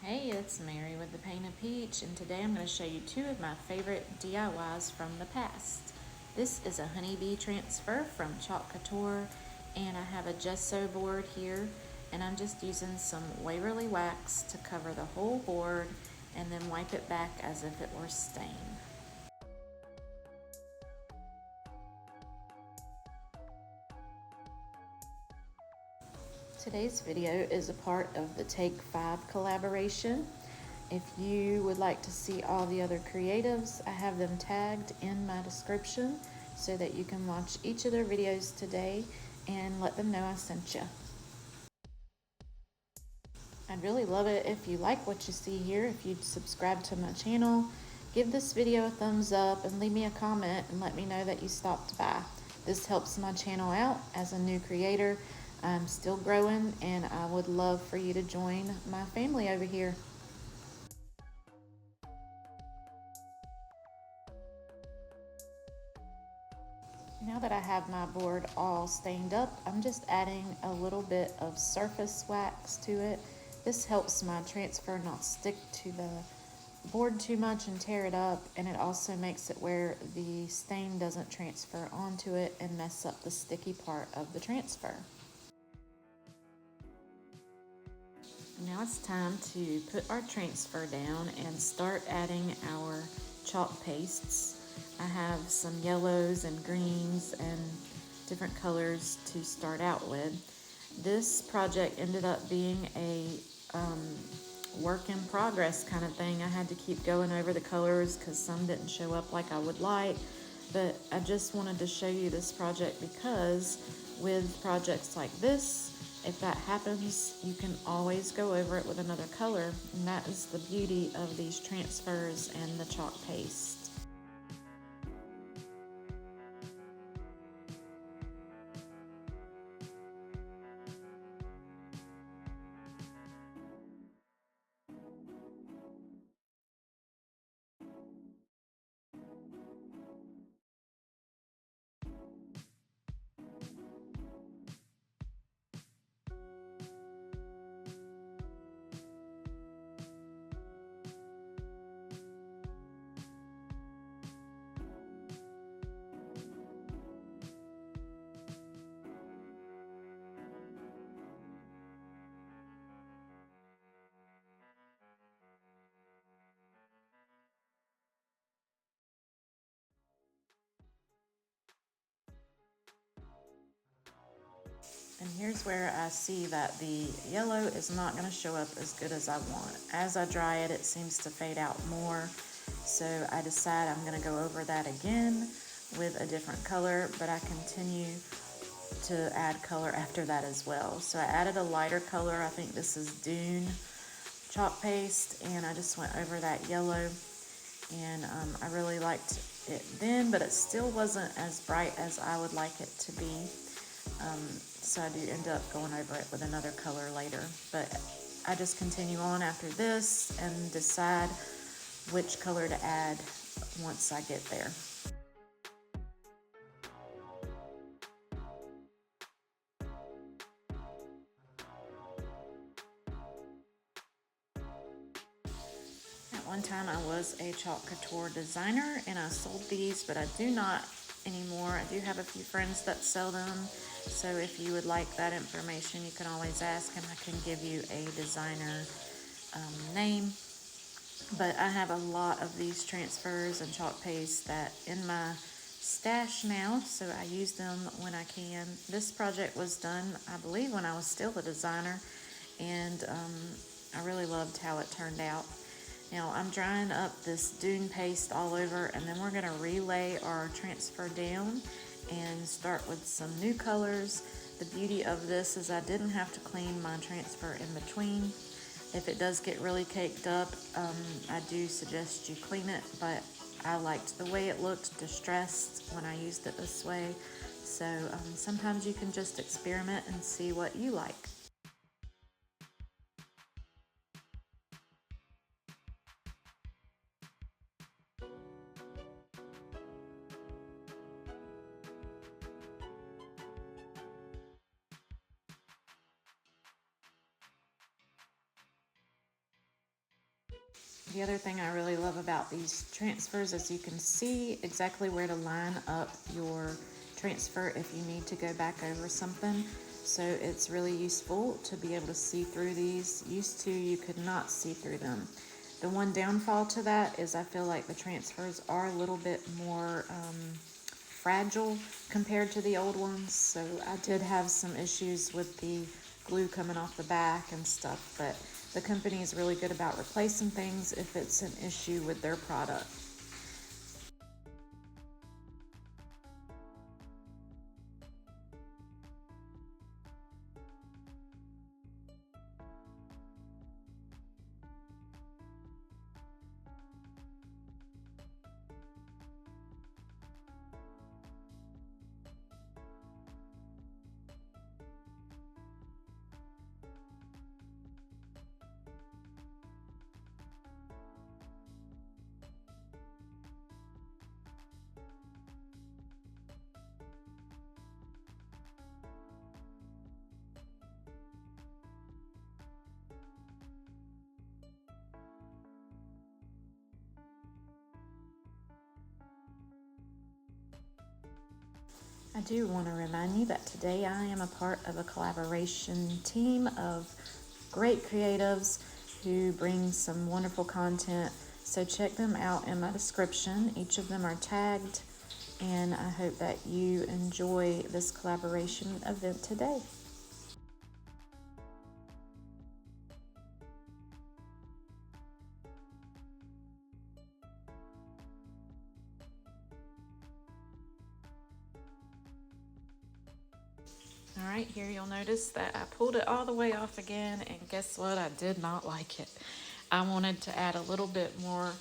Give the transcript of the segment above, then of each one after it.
Hey, it's Mary with the Painted Peach, and today I'm going to show you two of my favorite DIYs from the past. This is a honeybee transfer from Chalk Couture, and I have a gesso board here, and I'm just using some Waverly wax to cover the whole board and then wipe it back as if it were stained. Today's video is a part of the TakeFive collaboration. If you would like to see all the other creatives, I have them tagged in my description so that you can watch each of their videos today and let them know I sent you. I'd really love it if you like what you see here, if you'd subscribe to my channel, give this video a thumbs up, and leave me a comment and let me know that you stopped by. This helps my channel out as a new creator. I'm still growing, and I would love for you to join my family over here. Now that I have my board all stained up, I'm just adding a little bit of surface wax to it. This helps my transfer not stick to the board too much and tear it up, and it also makes it where the stain doesn't transfer onto it and mess up the sticky part of the transfer. Now it's time to put our transfer down and start adding our chalk pastes. I have some yellows and greens and different colors to start out with. This project ended up being a work in progress kind of thing. I had to keep going over the colors because some didn't show up like I would like, but I just wanted to show you this project because with projects like this, if that happens, you can always go over it with another color, and that is the beauty of these transfers and the chalk paste. And here's where I see that the yellow is not going to show up as good as I want. As I dry it, it seems to fade out more. So I decide I'm going to go over that again with a different color, but I continue to add color after that as well. So I added a lighter color. I think this is Dune chalk paste, and I just went over that yellow, and I really liked it then, but it still wasn't as bright as I would like it to be. So I do end up going over it with another color later, but I just continue on after this and decide which color to add once I get there. At one time I was a Chalk Couture designer and I sold these, but I do not anymore. I do have a few friends that sell them, so if you would like that information, you can always ask and I can give you a designer name. But I have a lot of these transfers and chalk paste that in my stash now, so I use them when I can. This project was done, I believe, when I was still a designer, and I really loved how it turned out. Now I'm drying up this Dune paste all over, and then we're gonna relay our transfer down and start with some new colors. The beauty of this is I didn't have to clean my transfer in between. If it does get really caked up, I do suggest you clean it, but I liked the way it looked distressed when I used it this way. So sometimes you can just experiment and see what you like. The other thing I really love about these transfers is you can see exactly where to line up your transfer if you need to go back over something. So it's really useful to be able to see through these. Used to, you could not see through them. The one downfall to that is I feel like the transfers are a little bit more fragile compared to the old ones. So I did have some issues with the glue coming off the back and stuff, but the company is really good about replacing things if it's an issue with their product. I do want to remind you that today I am a part of a collaboration team of great creatives who bring some wonderful content. So check them out in my description. Each of them are tagged, and I hope that you enjoy this collaboration event today. All right, here you'll notice that I pulled it all the way off again, and guess what? I did not like it. I wanted to add a little bit more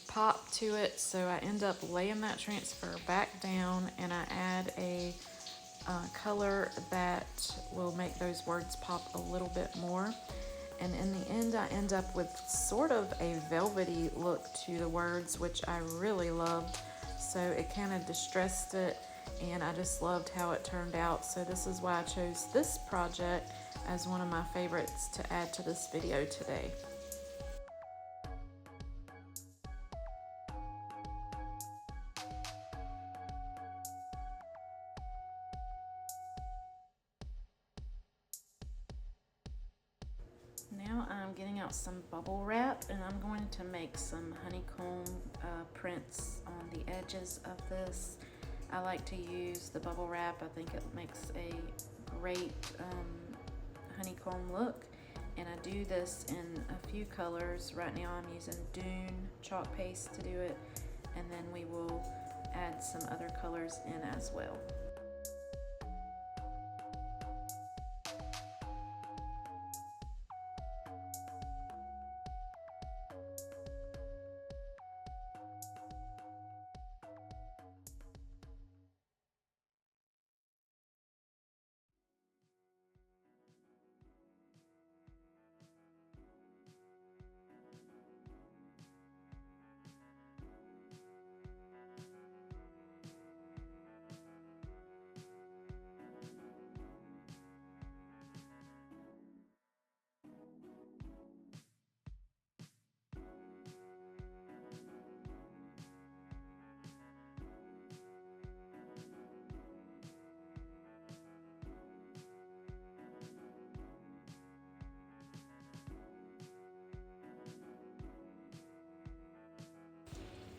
pop to it, so I end up laying that transfer back down, and I add a color that will make those words pop a little bit more. And in the end, I end up with sort of a velvety look to the words, which I really loved. So it kind of distressed it, and I just loved how it turned out. So this is why I chose this project as one of my favorites to add to this video today. Now I'm getting out some bubble wrap, and I'm going to make some honeycomb prints on the edges of this. I like to use the bubble wrap. I think it makes a great honeycomb look, and I do this in a few colors. Right now I'm using Dune chalk paste to do it, and then we will add some other colors in as well.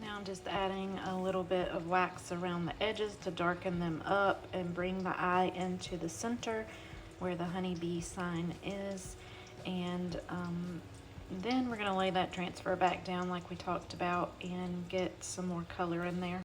Now I'm just adding a little bit of wax around the edges to darken them up and bring the eye into the center where the honeybee sign is. And then we're gonna lay that transfer back down like we talked about and get some more color in there.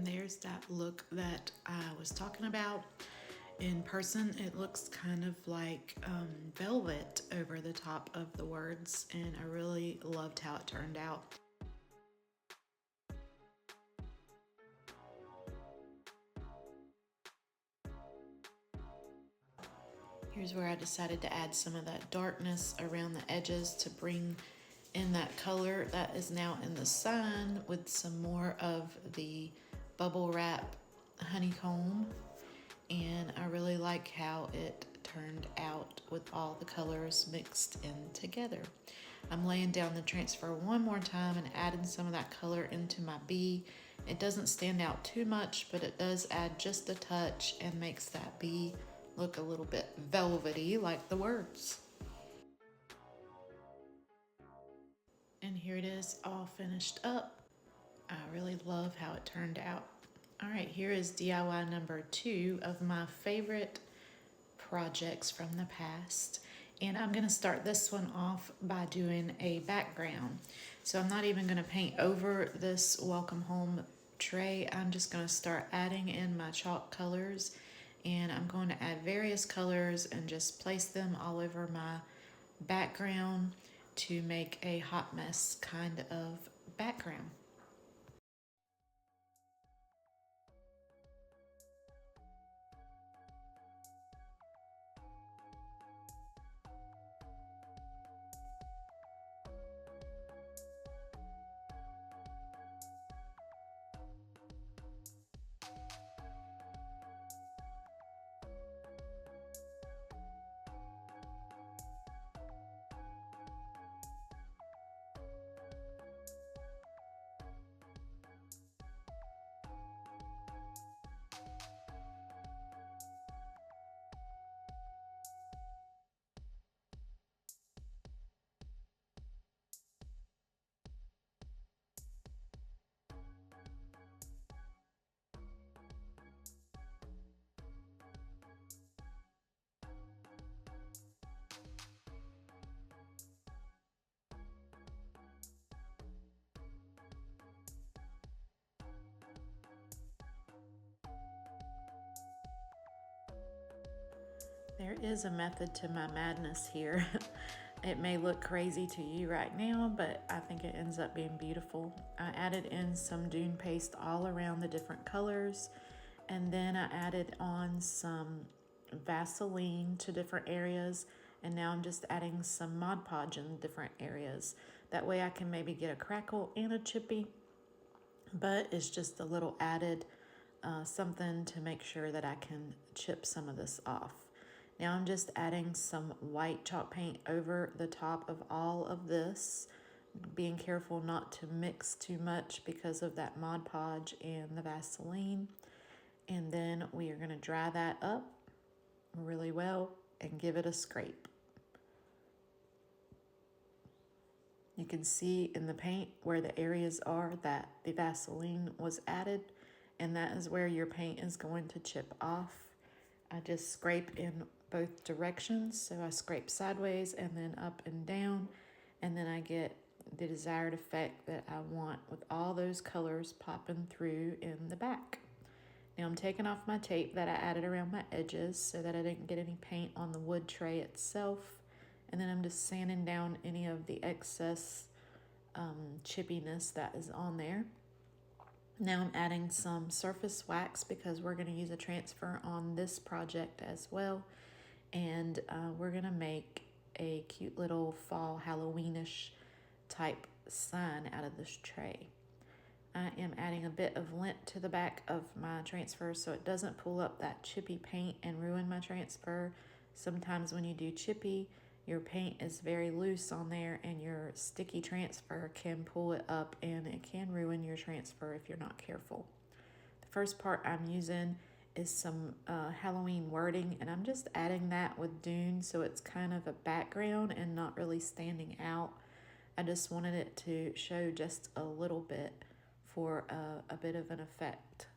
And there's that look that I was talking about. In person, it looks kind of like velvet over the top of the words, and I really loved how it turned out. Here's where I decided to add some of that darkness around the edges to bring in that color that is now in the sign with some more of the bubble wrap honeycomb. And I really like how it turned out with all the colors mixed in together. I'm laying down the transfer one more time and adding some of that color into my bee. It doesn't stand out too much, but it does add just a touch and makes that bee look a little bit velvety like the words. And here it is all finished up. I really love how it turned out. All right, here is DIY number 2 of my favorite projects from the past. And I'm gonna start this one off by doing a background. So I'm not even gonna paint over this welcome home tray. I'm just gonna start adding in my chalk colors, and I'm going to add various colors and just place them all over my background to make a hot mess kind of background. There is a method to my madness here. It may look crazy to you right now, but I think it ends up being beautiful. I added in some dune paste all around the different colors, and then I added on some Vaseline to different areas, and now I'm just adding some Mod Podge in different areas. That way I can maybe get a crackle and a chippy, but it's just a little added something to make sure that I can chip some of this off. Now I'm just adding some white chalk paint over the top of all of this, being careful not to mix too much because of that Mod Podge and the Vaseline. And then we are going to dry that up really well and give it a scrape. You can see in the paint where the areas are that the Vaseline was added, and that is where your paint is going to chip off. I just scrape in both directions, so I scrape sideways and then up and down, and then I get the desired effect that I want with all those colors popping through in the back. Now I'm taking off my tape that I added around my edges so that I didn't get any paint on the wood tray itself, and then I'm just sanding down any of the excess chippiness that is on there. Now I'm adding some surface wax because we're going to use a transfer on this project as well. And we're going to make a cute little fall Halloweenish type sign out of this tray. I am adding a bit of lint to the back of my transfer so it doesn't pull up that chippy paint and ruin my transfer. Sometimes when you do chippy, your paint is very loose on there and your sticky transfer can pull it up and it can ruin your transfer if you're not careful. The first part I'm using is some Halloween wording, and I'm just adding that with Dune so it's kind of a background and not really standing out. I just wanted it to show just a little bit for a bit of an effect.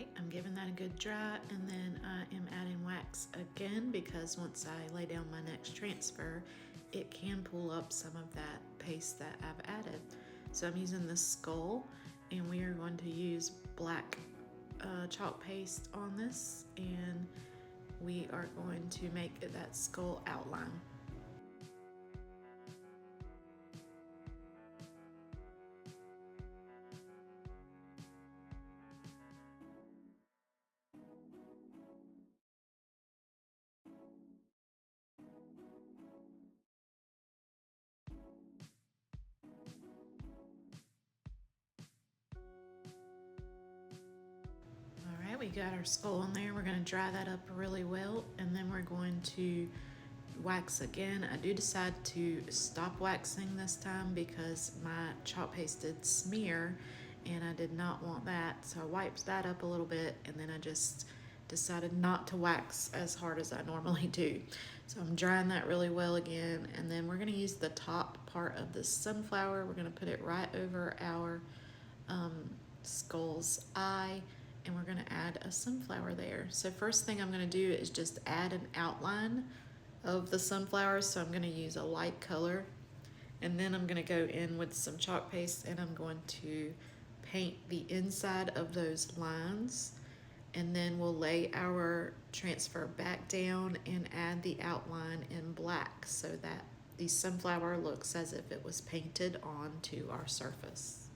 Alright, I'm giving that a good dry, and then I am adding wax again because once I lay down my next transfer, it can pull up some of that paste that I've added. So I'm using this skull, and we are going to use black chalk paste on this, and we are going to make that skull outline. Alright, we got our skull in there. We're going to dry that up really well, and then we're going to wax again. I do decide to stop waxing this time because my chalk paste did smear and I did not want that, so I wiped that up a little bit, and then I just decided not to wax as hard as I normally do. So I'm drying that really well again, and then we're going to use the top part of the sunflower. We're going to put it right over our skull's eye, and we're going to add a sunflower there. So first thing I'm going to do is just add an outline of the sunflowers, so I'm going to use a light color, and then I'm going to go in with some chalk paste and I'm going to paint the inside of those lines, and then we'll lay our transfer back down and add the outline in black so that the sunflower looks as if it was painted onto our surface.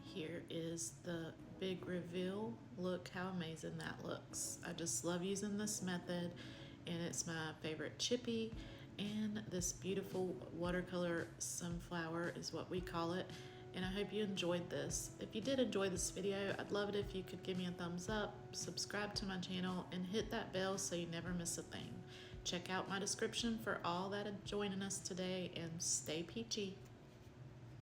Here is the big reveal. Look how amazing that looks. I just love using this method, and it's my favorite chippy, and this beautiful watercolor sunflower is what we call it. And I hope you enjoyed this. If you did enjoy this video, I'd love it if you could give me a thumbs up, subscribe to my channel, and hit that bell so you never miss a thing. Check out my description for all that are joining us today, and stay peachy.